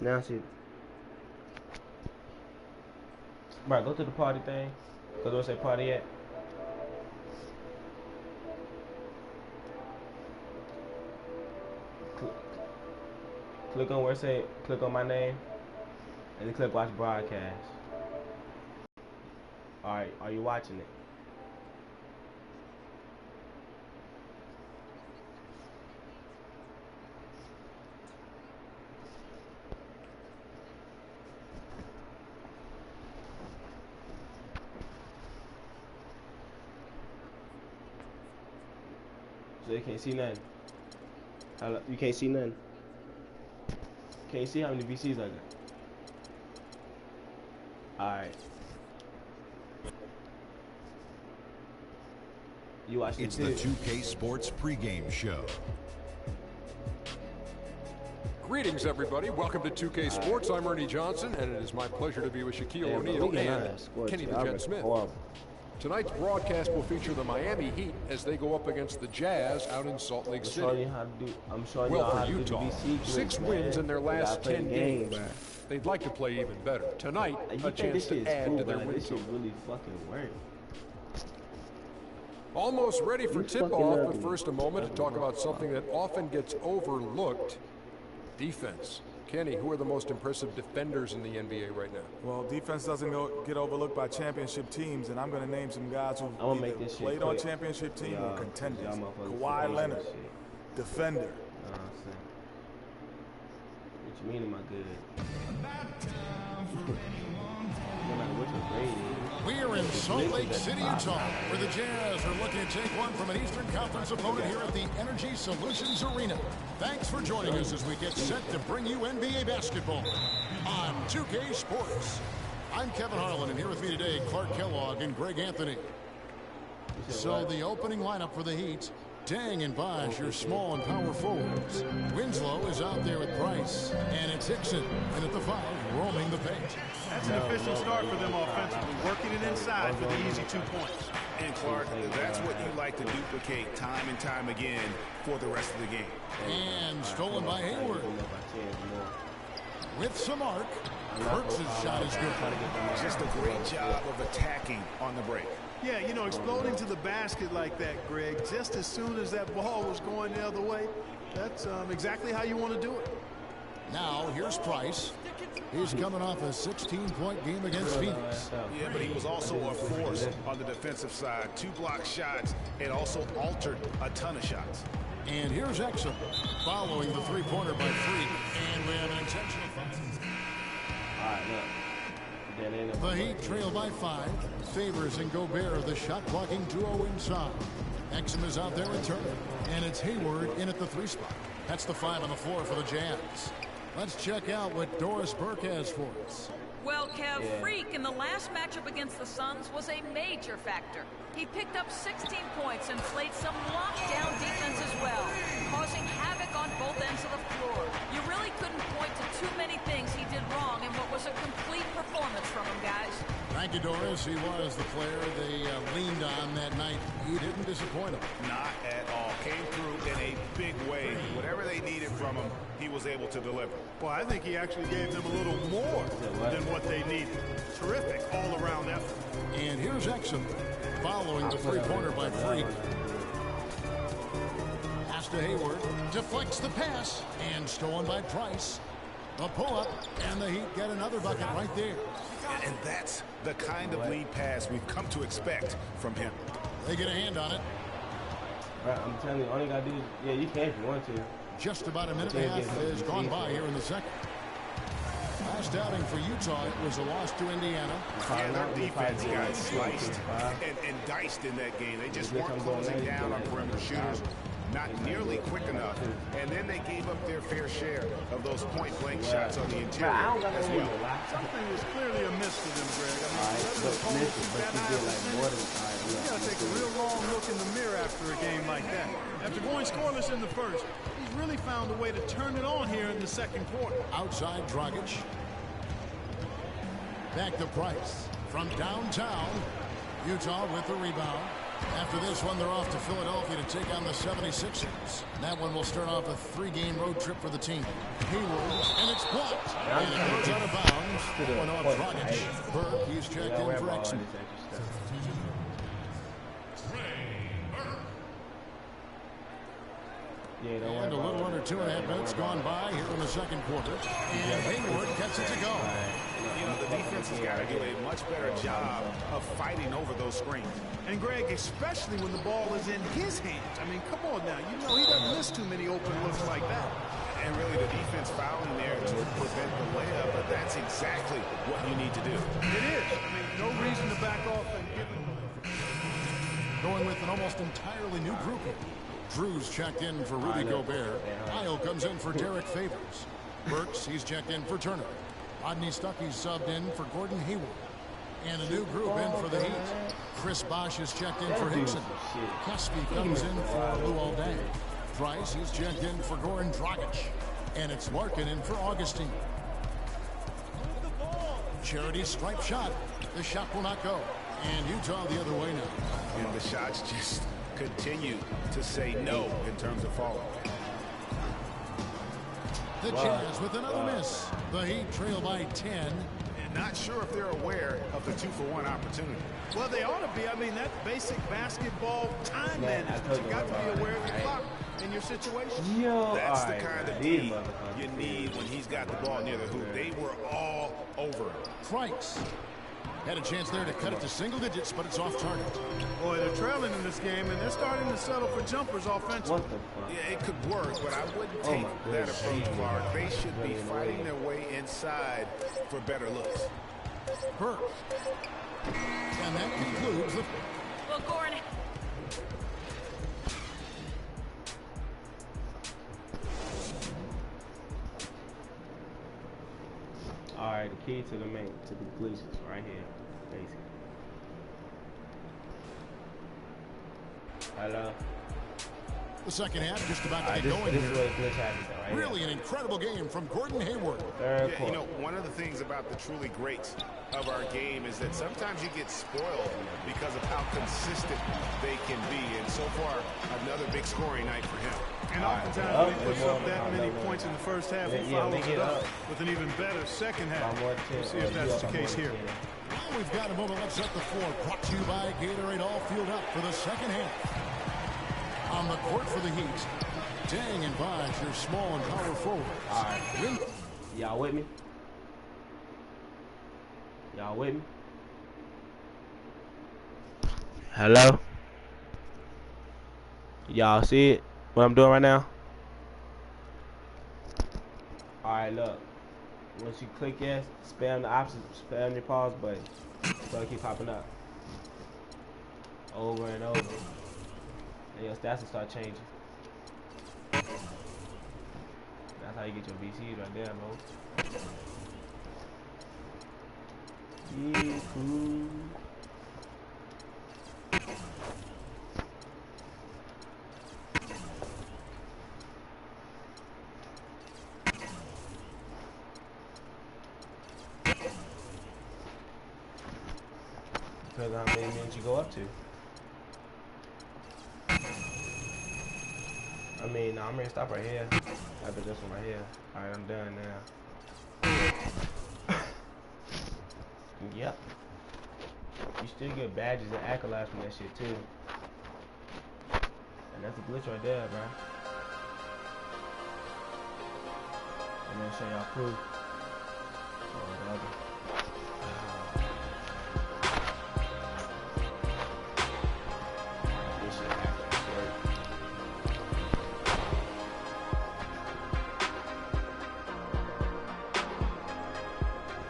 Now see. Right, go to the party thing. Cause where say party at? Click on where it say, click on my name, and then click watch broadcast. Alright, are you watching it? So you can't see nothing. You can't see nothing. Can't see how many VCs I got. Alright. You watching It's the 2K Sports pregame show. Greetings, everybody. Welcome to 2K Sports. I'm Ernie Johnson, and it is my pleasure to be with Shaquille O'Neal and Kenny the Jet Smith. Tonight's broadcast will feature the Miami Heat as they go up against the Jazz out in Salt Lake City. I'm showing well, for Utah, 6 wins in their last 10 games. They'd like to play even better. Tonight, a chance to add to their win total. Really fucking work. Almost ready for tip-off, but first a moment to talk about something that often gets overlooked: defense. Kenny, who are the most impressive defenders in the NBA right now? Well, defense doesn't get overlooked by championship teams, and I'm going to name some guys who played on championship team or contenders. Kawhi Leonard, defender. What you mean am I good? We're in Salt Lake City, Utah, where the Jazz are looking to take one from an Eastern Conference opponent here at the Energy Solutions Arena. Thanks for joining us as we get set to bring you NBA basketball on 2K Sports. I'm Kevin Harlan, and here with me today, Clark Kellogg and Greg Anthony. So the opening lineup for the Heat: Deng and Bosh, your small and power forwards. Winslow is out there with Price, and it's Hickson, and at the 5, roaming the paint. That's an efficient start for them offensively, working it inside for the easy 2 points. And Clark, that's what you like to duplicate time and time again for the rest of the game. And stolen by Hayward. With some arc, Burks' shot is good. Just a great job of attacking on the break. Yeah, you know, exploding to the basket like that, Greg, just as soon as that ball was going the other way, that's exactly how you want to do it. Now, here's Price. He's coming off a 16-point game against Phoenix. Yeah, but he was also a force on the defensive side. 2 block shots and also altered a ton of shots. And here's Exum following the three-pointer by Freak. And we have an intentional foul. The Heat trail by 5. Favors and Gobert, the shot-blocking duo inside. Exum is out there with Turner. And it's Hayward in at the 3 spot. That's the 5 on the floor for the Jazz. Let's check out what Doris Burke has for us. Well, Kev, Freak in the last matchup against the Suns was a major factor. He picked up 16 points and played some lockdown defense as well, causing havoc on both ends of the floor. You really couldn't point to too many things he did wrong in what was a complete performance from him, guys. Thank you, Doris. He was the player they leaned on that night. He didn't disappoint them. Not at all. Came through in a big way. Whatever they needed from him, he was able to deliver. Well, I think he actually gave them a little more than what they needed. Terrific all-around effort. And here's Exum following the three-pointer by Freak. Pass to Hayward. Deflects the pass. And stolen by Price. A pull-up. And the Heat get another bucket right there. And that's the kind of lead pass we've come to expect from him. They get a hand on it. Right, I'm telling you, all you got to do is, you can if you want to. Just about a minute and a half has gone by here in the second. Last outing for Utah, it was a loss to Indiana. Yeah, their defense got sliced and diced in that game. They just weren't closing down on perimeter shooters, not nearly quick enough. And then they gave up their fair share of those point-blank shots on the interior as well. Something was clearly amiss for them, Greg. I mean, you got to take a real long look in the mirror after a game like that. After going scoreless in the first, he's really found a way to turn it on here in the second quarter. Outside Dragic. Back to Price. From downtown, Utah with the rebound. After this one, they're off to Philadelphia to take on the 76ers. That one will start off a 3-game road trip for the team. Hayward, and it's blocked. And it goes out of bounds. Going off Dragic. Burke, he's checked in for Exum. And a little under 2.5 minutes gone by here in the second quarter. And Hayward gets it to go. You know, the defense has got to do a much better job of fighting over those screens. And Greg, especially when the ball is in his hands. I mean, come on now. You know he doesn't miss too many open looks like that. And really the defense fouling there to prevent the layup, but that's exactly what you need to do. It is. I mean, no reason to back off and give it. Going with an almost entirely new grouping. Drew's checked in for Rudy Gobert. Kyle comes in for Derek Favors. Burks, he's checked in for Turner. Rodney Stuckey's subbed in for Gordon Hayward. And a new group in for the Heat. Chris Bosh is checked in for Hickson. Kesky comes in for Luol Deng. Price, he's checked in for Goran Dragic. And it's Larkin in for Augustine. Charity stripe shot. The shot will not go. And Utah the other way now. And the shots just continue to say no in terms of falling. The Jazz with another miss. The Heat trail by 10. And not sure if they're aware of the 2-for-1 opportunity. Well, they ought to be. I mean, that's basic basketball time management. You got to be aware of your clock in your situation. That's the kind of D you need when he's got the ball near the hoop. They were all over it. Price had a chance there to cut it to single digits, but it's off target. Boy, they're trailing in this game, and they're starting to settle for jumpers offensively. Yeah, it could work, but I wouldn't take that approach, Clark. They should be fighting their way inside for better looks. Burke. And that concludes the... Well, Goran... All right, the key to the completions right here, basically. Hello. The second half just about to get going here. Really an incredible game from Gordon Hayward. You know, one of the things about the truly greats of our game is that sometimes you get spoiled because of how consistent they can be. And so far, another big scoring night for him. And oftentimes when he puts up that many points in the first half, he follows it up with an even better second half. We'll see if that's the case here. Well, we've got a moment left at the floor. Brought to you by Gatorade. All fueled up for the second half. On the court for the Heat, Deng and Bosh, your small and power forwards. All right. Y'all with me? Y'all with me? Hello? Y'all see it? What I'm doing right now? Alright, look. Once you click yes, spam the option, spam your pause button. So it'll keep popping up. Over and over. And your stats will start changing. That's how you get your VCs right there, bro. Yeah, cool. Depends on how many minutes you go up to. I mean, I'm gonna stop right here. After this one right here. Alright, I'm done now. Yep. You still get badges and accolades from that shit too. And that's a glitch right there, bro. I'm gonna show y'all proof. Or whatever. This shit actually works.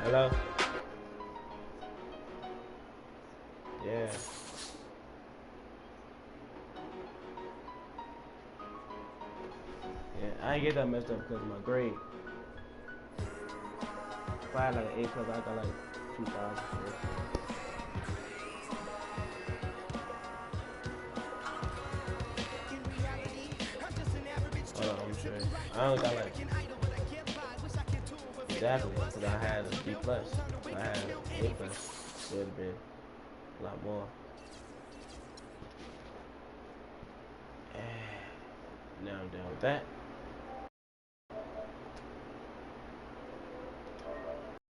Hello? Yeah. Yeah, I ain't get that messed up because of my grade. If I had like an A+, I got like 2,000. Hold on, I'm sure. I only got like... Exactly, because I had a B+. If I had an A+, it would have been a lot more. Now I'm done with that.